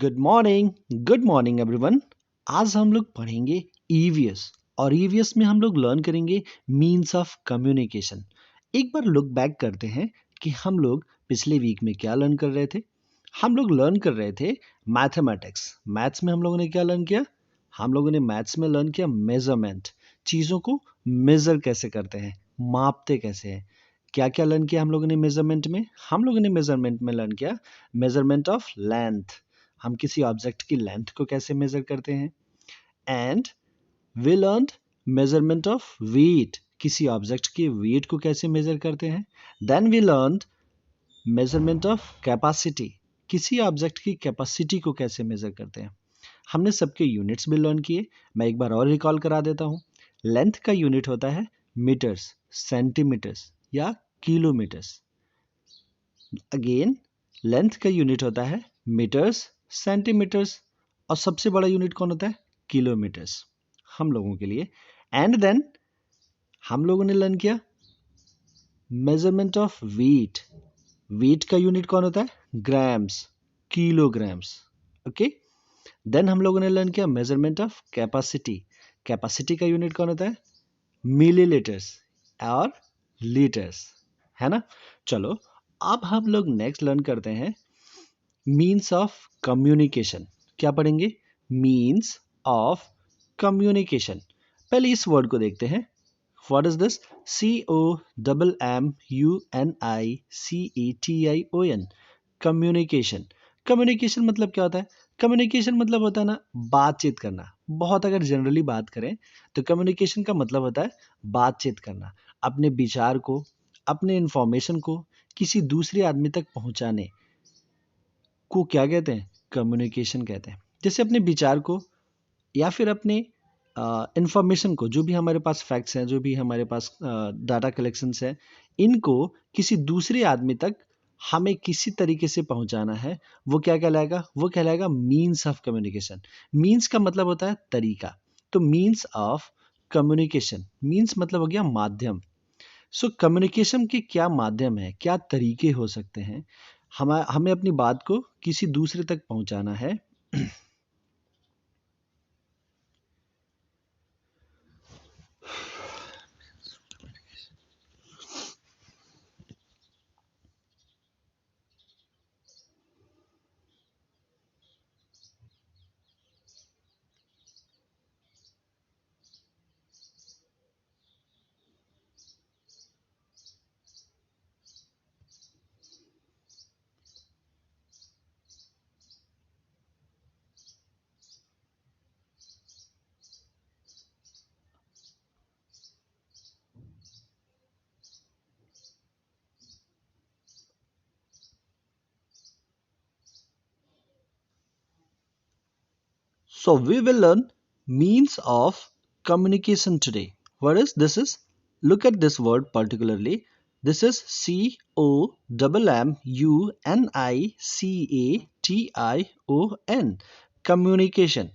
Good morning everyone. आज हम लोग पढ़ेंगे ईवीएस और ईवीएस में हम लोग लर्न करेंगे मीन्स ऑफ कम्युनिकेशन। एक बार लुक बैक करते हैं कि हम लोग पिछले वीक में क्या लर्न कर रहे थे। हम लोग लर्न कर रहे थे मैथमेटिक्स। मैथ्स में हम लोगों ने क्या लर्न किया? हम लोगों ने मैथ्स में लर्न किया मेजरमेंट, चीज़ों को मेजर कैसे करते हैं, मापते कैसे हैं। क्या क्या लर्न किया हम लोगों ने मेजरमेंट में? हम लोगों ने मेजरमेंट में लर्न किया मेजरमेंट ऑफ लेंथ। हम किसी ऑब्जेक्ट की लेंथ को कैसे मेजर करते हैं। And we learn measurement of weight, किसी ऑब्जेक्ट के वेट को कैसे मेजर करते हैं। Then we learn measurement of capacity, किसी ऑब्जेक्ट की कैपेसिटी को कैसे मेजर करते हैं। हमने सबके यूनिट्स भी लर्न किए। मैं एक बार और रिकॉल करा देता हूँ। लेंथ का यूनिट होता है मीटर्स, सेंटीमीटर्स या किलोमीटर्स। अगेन लेंथ का यूनिट होता है मीटर्स, सेंटीमीटर्स और सबसे बड़ा यूनिट कौन होता है? किलोमीटर्स हम लोगों के लिए। एंड देन हम लोगों ने लर्न किया मेजरमेंट ऑफ वेट। वेट का यूनिट कौन होता है? Grams, kilograms. ओके। देन हम लोगों ने लर्न किया मेजरमेंट ऑफ कैपेसिटी। कैपेसिटी का यूनिट कौन होता है? मिलीलीटर्स और लीटर्स, है ना। चलो अब हम लोग नेक्स्ट लर्न करते हैं मीन्स ऑफ कम्युनिकेशन। क्या पढ़ेंगे? Means of communication. पहले इस वर्ड को देखते हैं। What is this? COMMUNICATION, communication. Communication मतलब क्या होता है? कम्युनिकेशन मतलब होता है ना बातचीत करना। बहुत अगर जनरली बात करें तो कम्युनिकेशन का मतलब होता है बातचीत करना, अपने विचार को, अपने इंफॉर्मेशन को किसी दूसरे आदमी तक पहुंचाने को क्या कहते हैं? कम्युनिकेशन कहते हैं। जैसे अपने विचार को या फिर अपने इंफॉर्मेशन को, जो भी हमारे पास फैक्ट्स हैं, जो भी हमारे पास डाटा कलेक्शंस हैं, इनको किसी दूसरे आदमी तक हमें किसी तरीके से पहुंचाना है, वो क्या कहलाएगा? वो कहलाएगा मीन्स ऑफ कम्युनिकेशन। मीन्स का मतलब होता है तरीका। तो मीन्स ऑफ कम्युनिकेशन, मीन्स मतलब हो गया माध्यम। सो कम्युनिकेशन के क्या माध्यम है, क्या तरीके हो सकते हैं? हमें अपनी बात को किसी दूसरे तक पहुंचाना है। So we will learn means of communication today. What is this? Is look at this word particularly. This is COMMUNICATION, communication.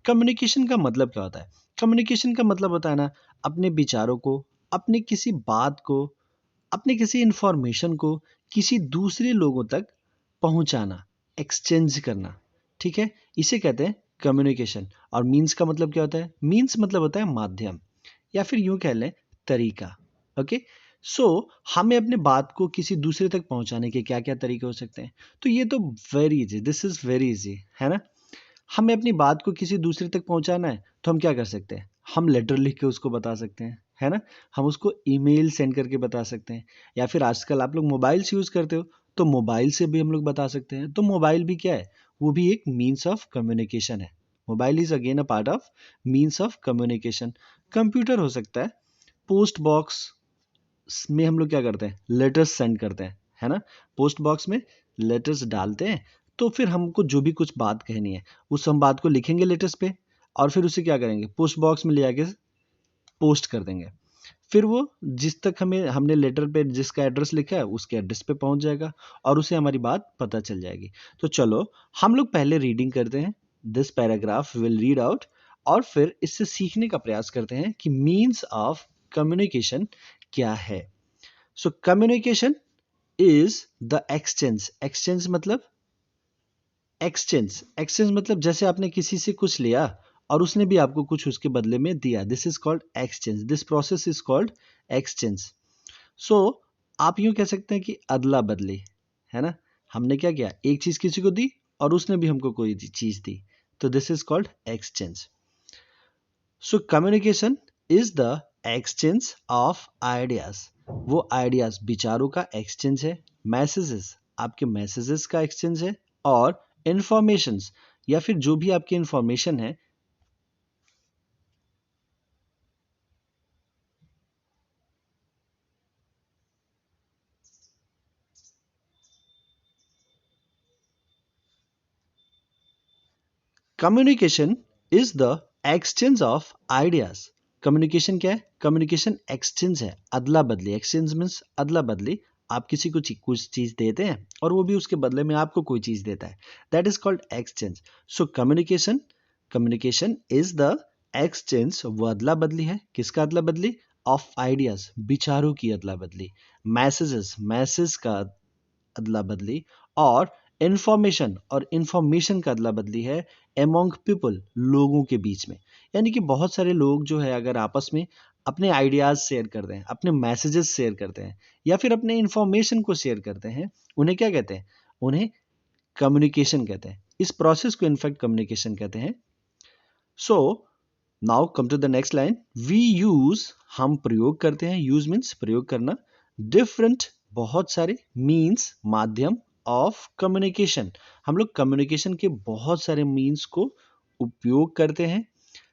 Communication का मतलब क्या होता है? कम्युनिकेशन का मतलब होता है ना अपने विचारों को, अपने किसी बात को, अपने किसी इंफॉर्मेशन को किसी दूसरे लोगों तक पहुंचाना, एक्सचेंज करना। ठीक है, इसे कहते हैं कम्युनिकेशन। और मीन्स का मतलब क्या होता है? मीन्स मतलब होता है माध्यम, या फिर यूं कह लें तरीका। ओके। सो हमें अपने बात को किसी दूसरे तक पहुंचाने के क्या क्या तरीके हो सकते हैं? तो ये तो very easy, this is very easy, है ना। हमें अपनी बात को किसी दूसरे तक पहुंचाना है तो हम क्या कर सकते हैं? हम लेटर लिख के उसको बता सकते हैं, है ना। हम उसको ईमेल सेंड करके बता सकते हैं, या फिर आजकल आप लोग मोबाइल से यूज़ करते हो तो मोबाइल से भी हम लोग बता सकते हैं। तो मोबाइल भी क्या है? वो भी एक मीन्स ऑफ कम्युनिकेशन है। Mobile is again a part of means of communication. Computer हो सकता है। पोस्ट बॉक्स में हम लोग क्या करते हैं? लेटर्स सेंड करते हैं, है ना। पोस्ट बॉक्स में लेटर्स डालते हैं, तो फिर हमको जो भी कुछ बात कहनी है उस हम बात को लिखेंगे लेटर्स पे, और फिर उसे क्या करेंगे? पोस्ट बॉक्स में ले आके पोस्ट कर देंगे। फिर वो जिस तक हमने लेटर पे जिसका एड्रेस लिखा है उसके एड्रेस पे पहुंच जाएगा और उसे हमारी बात पता चल जाएगी। तो चलो हम लोग पहले रीडिंग करते हैं। This paragraph will read out, और फिर इससे सीखने का प्रयास करते हैं कि मीन्स ऑफ कम्युनिकेशन क्या है। So communication is the exchange. Exchange मतलब एक्सचेंज, एक्सचेंज मतलब जैसे आपने किसी से कुछ लिया और उसने भी आपको कुछ उसके बदले में दिया, this is called exchange, this process is called exchange. So आप यूं कह सकते हैं कि अदला बदली, है ना, हमने क्या किया, एक चीज किसी को दी और उसने भी हमको कोई चीज दी, तो this is called exchange. So communication is the exchange of ideas, वो आइडियाज विचारों का एक्सचेंज है, मैसेजेस आपके मैसेजेस का एक्सचेंज है, और इंफॉर्मेशंस या फिर जो भी आपकी इंफॉर्मेशन है। Communication is the exchange of ideas, communication क्या है, कम्युनिकेशन एक्सचेंज है, अदला बदली, एक्सचेंज मीन्स अदला बदली, आप किसी को कुछ चीज देते हैं और वो भी उसके बदले में आपको कोई चीज देता है, that is called exchange. So communication, communication is the exchange, वो अदला बदली है, किसका अदला बदली, ऑफ आइडियाज विचारों की अदला बदली, मैसेजेस मैसेज का अदला बदली, और इंफॉर्मेशन और इंफॉर्मेशन का अदला बदली है एमोंग पीपल, लोगों के बीच में। यानी कि बहुत सारे लोग जो है अगर आपस में अपने आइडियाज शेयर करते हैं, अपने मैसेजेस शेयर करते हैं या फिर अपने इंफॉर्मेशन को शेयर करते हैं, उन्हें क्या कहते हैं, उन्हें कम्युनिकेशन कहते हैं, इस प्रोसेस को इनफैक्ट कम्युनिकेशन कहते हैं। So now come to the next line, we use, हम प्रयोग करते हैं, यूज मीन्स प्रयोग करना, डिफरेंट बहुत सारे, मीन्स माध्यम, ऑफ कम्युनिकेशन हम लोग कम्युनिकेशन के बहुत सारे मीन्स को उपयोग करते हैं,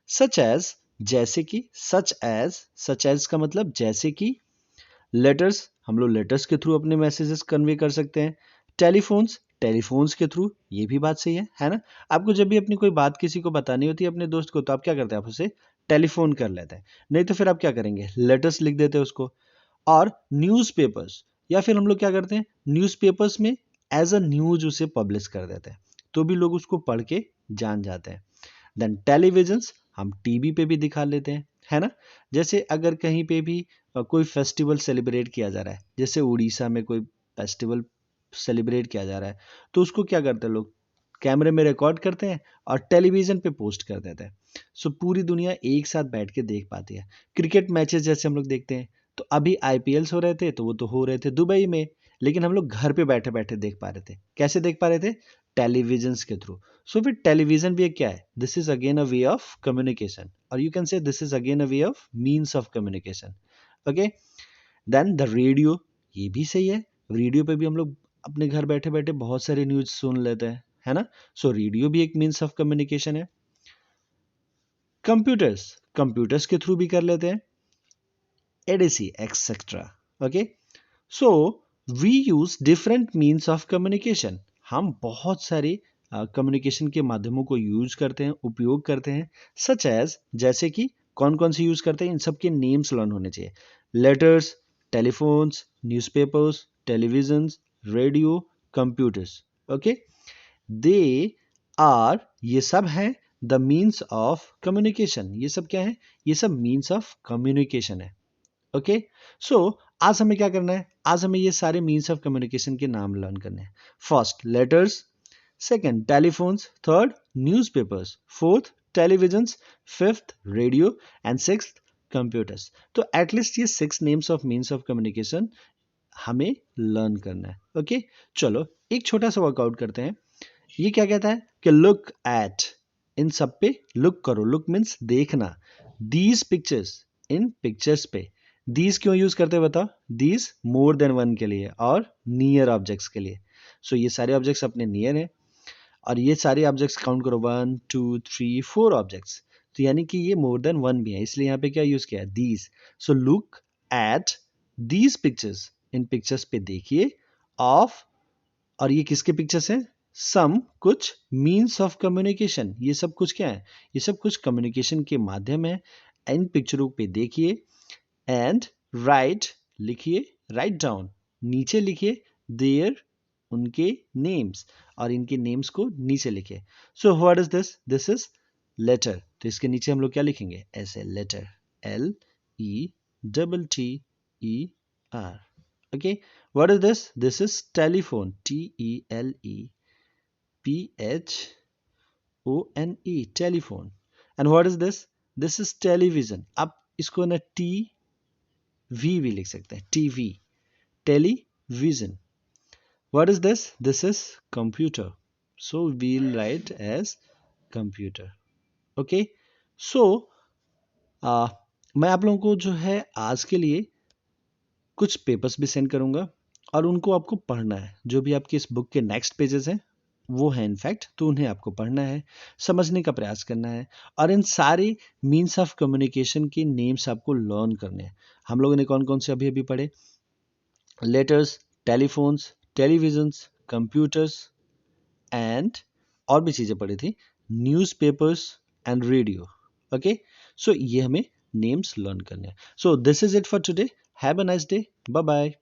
सच एज जैसे कि, सच एज का मतलब जैसे कि, लेटर्स हम लोग लेटर्स के थ्रू अपने मैसेजेस कन्वे कर सकते हैं, टेलीफोन्स टेलीफोन्स के थ्रू, ये भी बात सही है ना। आपको जब भी अपनी कोई बात किसी को बतानी होती है अपने दोस्त को, तो आप क्या करते हैं, आप उसे टेलीफोन कर लेते हैं, नहीं तो फिर आप क्या करेंगे, लेटर्स लिख देते हैं उसको। और न्यूज़पेपर्स, या फिर हम लोग क्या करते हैं, न्यूज़पेपर्स में एज अ न्यूज उसे पब्लिश कर देते हैं, तो भी लोग उसको पढ़ के जान जाते हैं। देन टेलीविजन्स, हम टीवी पे भी दिखा लेते हैं, है ना। जैसे अगर कहीं पे भी कोई फेस्टिवल सेलिब्रेट किया जा रहा है, जैसे उड़ीसा में कोई फेस्टिवल सेलिब्रेट किया जा रहा है, तो उसको क्या करते हैं लोग, कैमरे में रिकॉर्ड करते हैं और टेलीविजन पे पोस्ट कर देते हैं। सो पूरी दुनिया एक साथ बैठ के देख पाती है। क्रिकेट मैचेस जैसे हम लोग देखते हैं, तो अभी आईपीएल्स हो रहे थे, तो वो तो हो रहे थे दुबई में, लेकिन हम लोग घर पे बैठे बैठे देख पा रहे थे, कैसे देख पा रहे थे, टेलीविजन के थ्रू। सो फिर टेलीविजन भी एक क्या है, this is again a way of communication, और you can say this is again a way of means of communication. Okay, then the radio, ये भी सही है, रेडियो पे भी हम लोग अपने घर बैठे बैठे बहुत सारे न्यूज सुन लेते हैं, है ना। सो रेडियो भी एक मीन्स ऑफ कम्युनिकेशन है। कंप्यूटर्स, कंप्यूटर्स के थ्रू भी कर लेते हैं, ADC etcetera. Okay, so we use different means of communication, हम बहुत सारे कम्युनिकेशन के माध्यमों को यूज करते हैं, उपयोग करते हैं, सच एज जैसे कि, कौन कौन से यूज करते हैं, इन सब के नेम्स लर्न होने चाहिए, letters, telephones, newspapers, televisions, radio, computers. Okay, they are, ये सब हैं द मीन्स ऑफ कम्युनिकेशन, ये सब क्या है, ये सब मीन्स ऑफ कम्युनिकेशन है। ओके, सो आज हमें क्या करना है, आज हमें ये सारे मीन्स ऑफ कम्युनिकेशन के नाम लर्न करने हैं। First letters, second telephones, third newspapers, fourth televisions, fifth radio, and sixth computers. तो एटलीस्ट ये 6 names of means of communication हमें लर्न करना है। ओके, चलो एक छोटा सा वर्कआउट करते हैं। ये क्या कहता है कि लुक एट, इन सब पे लुक करो, लुक मीन्स देखना, दीज पिक्चर्स, इन पिक्चर्स पे, दीज क्यों यूज करते हैं बताओ, दीज मोर देन वन के लिए और नियर ऑब्जेक्ट्स के लिए। सो ये सारे ऑब्जेक्ट्स अपने नियर हैं, और ये सारे ऑब्जेक्ट्स काउंट करो, 1 2 3 4 ऑब्जेक्ट्स, तो यानी कि ये मोर देन वन भी है, इसलिए यहाँ पे क्या यूज किया है, these. So look at these pictures, in pictures पे देखिए, ऑफ, और ये किसके पिक्चर्स हैं, सम कुछ मीन्स ऑफ कम्युनिकेशन, ये सब कुछ क्या है, ये सब कुछ कम्युनिकेशन के माध्यम है, इन पिक्चरों पे देखिए, एंड राइट, लिखिए, राइट डाउन, नीचे लिखिए, देयर, उनके नेम्स, और इनके नेम्स को नीचे लिखिए। So what is this, this is letter, तो इसके नीचे हम लोग क्या लिखेंगे, ऐसे letter, LETTER। Okay, what is this, this is telephone, TELE, T-H-O-N-E, telephone. And what is this? This is television. आप इसको ना टी-वी भी लिख सकते हैं, TV, television. What is this? This is computer. So we'll write as computer. Okay. So मैं आप लोगों को जो है आज के लिए कुछ पेपर्स भी सेंड करूंगा और उनको आपको पढ़ना है. जो भी आपके इस बुक के नेक्स्ट पेजेस हैं वो है इनफैक्ट, तो उन्हें आपको पढ़ना है, समझने का प्रयास करना है और इन सारे मीन्स ऑफ कम्युनिकेशन के नेम्स आपको लर्न करने हैं. हम लोगों ने कौन कौन से अभी अभी पढ़े? Letters, telephones, televisions, computers and और भी चीज़ें पढ़ी थी, newspapers and radio. Okay, so ये हमें नेम्स लर्न करने हैं. So this is it for today. Have a nice day. Bye bye.